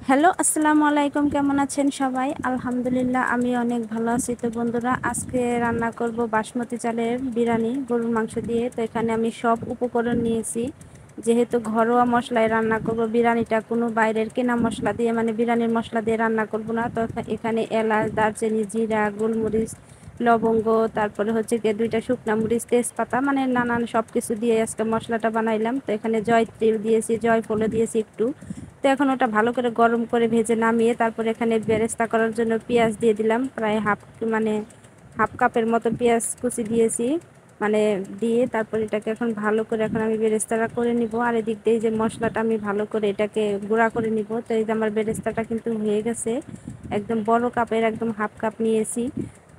Hello, আসসালামু আলাইকুম। কেমন আছেন সবাই? আলহামদুলিল্লাহ, আমি অনেক ভালো আছি। তো বন্ধুরা, আজকে রান্না করব বাসমতি চালের বিরিয়ানি গরুর মাংস দিয়ে। তো এখানে আমি সব উপকরণ নিয়েছি। যেহেতু ঘরোয়া মশলায় রান্না করব বিরিয়ানিটা, কোনো বাইরের কেনা মশলা দিয়ে মানে বিরিয়ানির মশলা দিয়ে রান্না করব না। তো এখানে এলাচ, দারচিনি, জিরা, গোলমরিচ, লবঙ্গ, তারপরে হচ্ছে গিয়ে 2টা শুকনা মরিচ, তেজপাতা, মানে নানান সব কিছু দিয়ে আজকে মশলাটা বানাইলাম। তো এখানে জয়ত্রী দিয়েছি, জয়ফলও দিয়েছি একটু। তো এখন ওটা ভালো করে গরম করে ভেজে নামিয়ে তারপরে এখানে বেরেস্তা করার জন্য পেঁয়াজ দিয়ে দিলাম, প্রায় মানে হাফ কাপের মতো পেঁয়াজ কুচি দিয়েছি, মানে দিয়ে তারপর এটাকে এখন ভালো করে এখন আমি বেরেস্তাটা করে নিব। আর এদিক দিয়ে যে মশলাটা আমি ভালো করে এটাকে গুঁড়া করে নিব। তো এই যে আমার বেরেস্তাটা কিন্তু হয়ে গেছে, একদম বড় কাপের একদম হাফ কাপ নিয়েছি।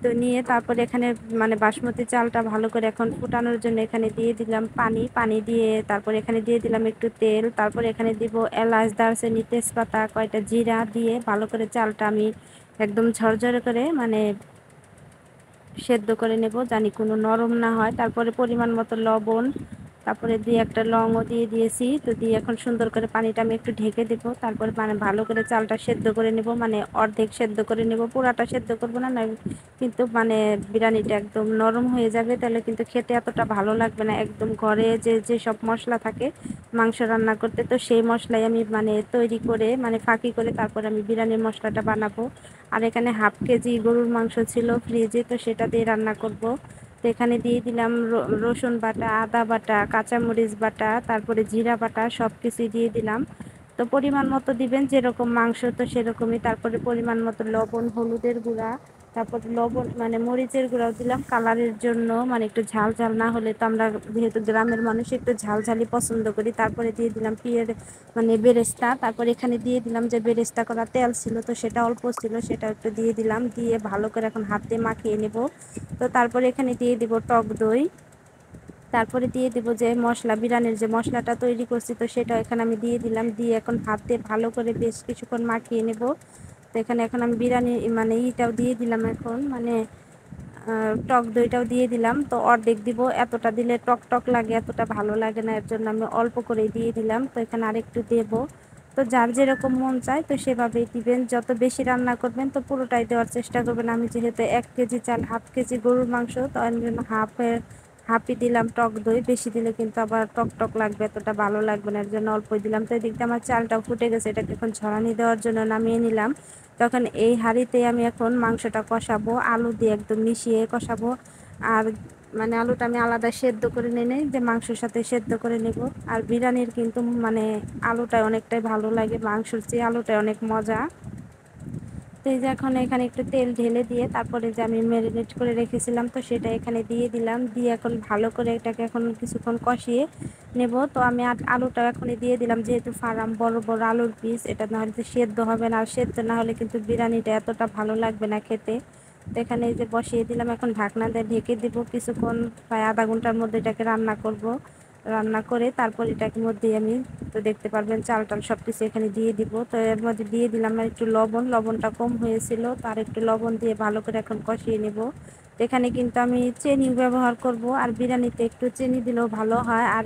তো নিয়ে তারপরে এখানে মানে বাসমতি চালটা ভালো করে এখন ফুটানোর জন্য এখানে দিয়ে দিলাম পানি। পানি দিয়ে তারপরে এখানে দিয়ে দিলাম একটু তেল, তারপরে এখানে দিব এলাচ, দারচিনি, তেজপাতা, কয়টা জিরা দিয়ে ভালো করে চালটা আমি একদম ঝরঝরে করে মানে সেদ্ধ করে নেব, জানি কোনো নরম না হয়। তারপরে পরিমাণ মতো লবণ, তারপরে দিয়ে একটা লংও দিয়ে দিয়েছি। তো দিয়ে এখন সুন্দর করে পানিটা আমি একটু ঢেকে দেব। তারপরে মানে ভালো করে চালটা সেদ্ধ করে নেব, মানে অর্ধেক সেদ্ধ করে নেব, পুরাটা সেদ্ধ করব না, না কিন্তু মানে বিরিয়ানিটা একদম নরম হয়ে যাবে, তাহলে কিন্তু খেতে এতটা ভালো লাগবে না। একদম ঘরে যে সব মশলা থাকে মাংস রান্না করতে, তো সেই মশলাই আমি মানে তৈরি করে মানে ফাঁকি করে তারপর আমি বিরিয়ানির মশলাটা বানাবো। আর এখানে হাফ কেজি গরুর মাংস ছিল ফ্রিজে, তো সেটা দিয়ে রান্না করব। তো এখানে দিয়ে দিলাম রসুন বাটা, আদা বাটা, কাঁচামরিচ বাটা, তারপরে জিরা বাটা, সব কিছুই দিয়ে দিলাম। তো পরিমাণ মতো দিবেন, যেরকম মাংস তো সেরকমই। তারপরে পরিমাণ মতো লবণ, হলুদের গুঁড়া, তারপর লবণ মানে মরিচের গুঁড়াও দিলাম কালারের জন্য, মানে একটু ঝাল ঝাল না হলে তো আমরা যেহেতু গ্রামের মানুষ একটু ঝাল ঝালই পছন্দ করি। তারপরে দিয়ে দিলাম মানে বেরেস্তা। তারপর এখানে দিয়ে দিলাম যে বেরেস্তা করা তেল ছিল, তো সেটা অল্প ছিল, সেটা একটু দিয়ে দিলাম। দিয়ে ভালো করে এখন হাতে মাখিয়ে নেব। তো তারপরে এখানে দিয়ে দিব টক দই, তারপরে দিয়ে দিব যে মশলা, বিরিয়ানির যে মশলাটা তৈরি করছি, তো সেটা এখানে আমি দিয়ে দিলাম। দিয়ে এখন হাত দিয়ে ভালো করে বেশ কিছুক্ষণ মাখিয়ে নেব। তো এখানে এখন আমি বিরিয়ানি মানে ইটাও দিয়ে দিলাম, এখন মানে টক দইটাও দিয়ে দিলাম। তো অর্ধেক দিব, এতটা দিলে টক টক লাগে, এতটা ভালো লাগে না, এর জন্য আমি অল্প করে দিয়ে দিলাম। তো এখানে আরেকটু দেব। তো যার যেরকম মন চায় তো সেভাবেই দিবেন। যত বেশি রান্না করবেন তো পুরোটাই দেওয়ার চেষ্টা করবেন। আমি যেহেতু 1 কেজি চাল, হাফ কেজি গরুর মাংস, তো আমি জন্য হাফই দিলাম টক দই। বেশি দিলে কিন্তু আবার টক টক লাগবে, এতটা ভালো লাগবে না, এর জন্য অল্পই দিলাম। তো এদিকটা আমার চালটাও ফুটে গেছে, এটাকে এখন ঝরানি দেওয়ার জন্য নামিয়ে নিলাম। তখন এই হাঁড়িতে আমি এখন মাংসটা কষাবো, আলু দিয়ে একদম মিশিয়ে কষাবো। আর মানে আলুটা আমি আলাদা সেদ্ধ করে নিয়ে নেই, যে মাংসের সাথে সেদ্ধ করে নেব। আর বিরিয়ানির কিন্তু মানে আলুটা অনেকটাই ভালো লাগে, মাংসের চেয়ে আলুটা অনেক মজা। তো এই যে এখন এখানে একটু তেল ঢেলে দিয়ে তারপরে যে আমি ম্যারিনেট করে রেখেছিলাম, তো সেটা এখানে দিয়ে দিলাম। দিয়ে এখন ভালো করে এটাকে এখন কিছুক্ষণ কষিয়ে নেব। তো আমি আলুটা এখনই দিয়ে দিলাম, যেহেতু ফার্ম বড় বড় আলুর পিস, এটা না হলে তো সেদ্ধ হবে না, আর সেদ্ধ না হলে কিন্তু বিরিয়ানিটা এতটা ভালো লাগবে না খেতে। তো এখানে এই যে বসিয়ে দিলাম, এখন ঢাকনা দিয়ে ঢেকে দিব কিছুক্ষণ, প্রায় আধা ঘন্টার মধ্যে এটাকে রান্না করব। রান্না করে তারপর এটার মধ্যে আমি, তো দেখতে পারবেন চাল টাল সব কিছু এখানে দিয়ে দিব। তো এর মধ্যে দিয়ে দিলাম আর একটু লবণ, লবণটা কম হয়েছিল, তার একটু লবণ দিয়ে ভালো করে এখন কষিয়ে নেব। এখানে কিন্তু আমি চিনি ব্যবহার করব, আর বিরিয়ানিতে একটু চিনি দিলেও ভালো হয়। আর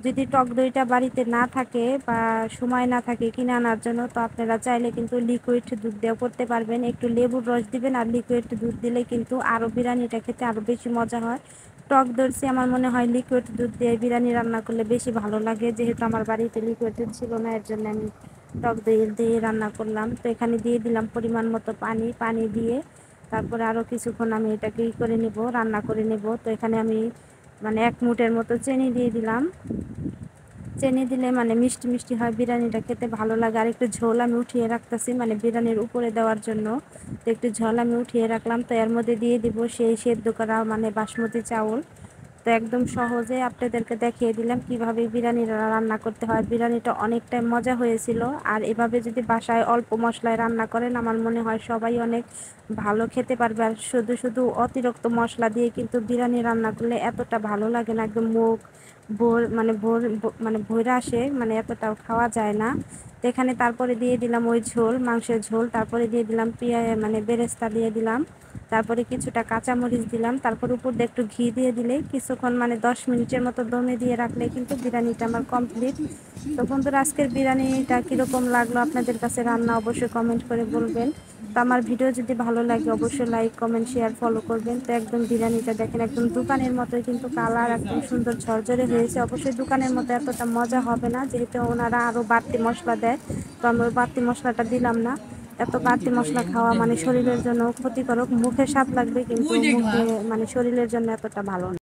যদি টক দইটা বাড়িতে না থাকে বা সময় না থাকে কিনে আনার জন্য, তো আপনারা চাইলে কিন্তু লিকুইড দুধ দিয়েও করতে পারবেন। একটু লেবুর রস দিবেন, আর লিকুইড দুধ দিলে কিন্তু আরও বিরিয়ানিটা খেতে আরও বেশি মজা হয়। টক দই আমার মনে হয় লিকুইড দুধ দিয়ে বিরিয়ানি রান্না করলে বেশি ভালো লাগে, যেহেতু আমার বাড়িতে লিকুইড দুধ ছিল না, এর জন্য আমি টক দই দিয়ে রান্না করলাম। তো এখানে দিয়ে দিলাম পরিমাণ মতো পানি। পানি দিয়ে তারপরে আরও কিছুক্ষণ আমি এটাকে করে নেব, রান্না করে নেব। তো এখানে আমি মানে 1 মুঠের মতো চিনি দিয়ে দিলাম। চিনি দিলে মানে মিষ্টি মিষ্টি হয়, বিরিয়ানিটা খেতে ভালো লাগে। আর একটু ঝোল আমি উঠিয়ে রাখতেছি মানে বিরিয়ানির উপরে দেওয়ার জন্য, তো একটু ঝোল আমি উঠিয়ে রাখলাম। তো এর মধ্যে দিয়ে দিব সেই সেদ্ধ করা মানে বাসমতি চাউল। তো একদম সহজে আপনাদেরকে দেখিয়ে দিলাম কিভাবে বিরিয়ানি রান্না করতে হয়। বিরিয়ানিটা অনেকটাই মজা হয়েছিল। আর এভাবে যদি বাসায় অল্প মশলায় রান্না করেন, আমার মনে হয় সবাই অনেক ভালো খেতে পারবে। আর শুধু শুধু অতিরিক্ত মশলা দিয়ে কিন্তু বিরিয়ানি রান্না করলে এতটা ভালো লাগে না, একদম মুখ মানে ভোরে আসে, মানে এতটাও খাওয়া যায় না। তো এখানে তারপরে দিয়ে দিলাম ওই ঝোল, মাংসের ঝোল, তারপরে দিয়ে দিলাম মানে বেরেস্তা দিয়ে দিলাম। তারপরে কিছুটা কাঁচামরিচ দিলাম, তারপর উপর দিয়ে একটু ঘি দিয়ে দিলে কিছুক্ষণ মানে 10 মিনিটের মতো দমে দিয়ে রাখলে কিন্তু বিরিয়ানিটা আমার কমপ্লিট। তো বন্ধুরা, আজকের বিরিয়ানিটা কীরকম লাগলো আপনাদের কাছে রান্না অবশ্যই কমেন্ট করে বলবেন। তো আমার ভিডিও যদি ভালো লাগে অবশ্যই লাইক কমেন্ট শেয়ার ফলো করবেন। তো একদম বিরিয়ানিটা দেখেন একদম দোকানের মতোই কিন্তু কালার একদম সুন্দর ঝরঝরে হয়েছে। অবশ্যই দোকানের মতো এতটা মজা হবে না, যেহেতু ওনারা আরও বাড়তি মশলা দেয়, তো আমি ওই বাড়তি মশলাটা দিলাম না। এত বাড়তি মশলা খাওয়া মানে শরীরের জন্য ক্ষতিকারক, মুখে স্বাদ লাগবে কিন্তু মুখে মানে শরীরের জন্য এতটা ভালো না।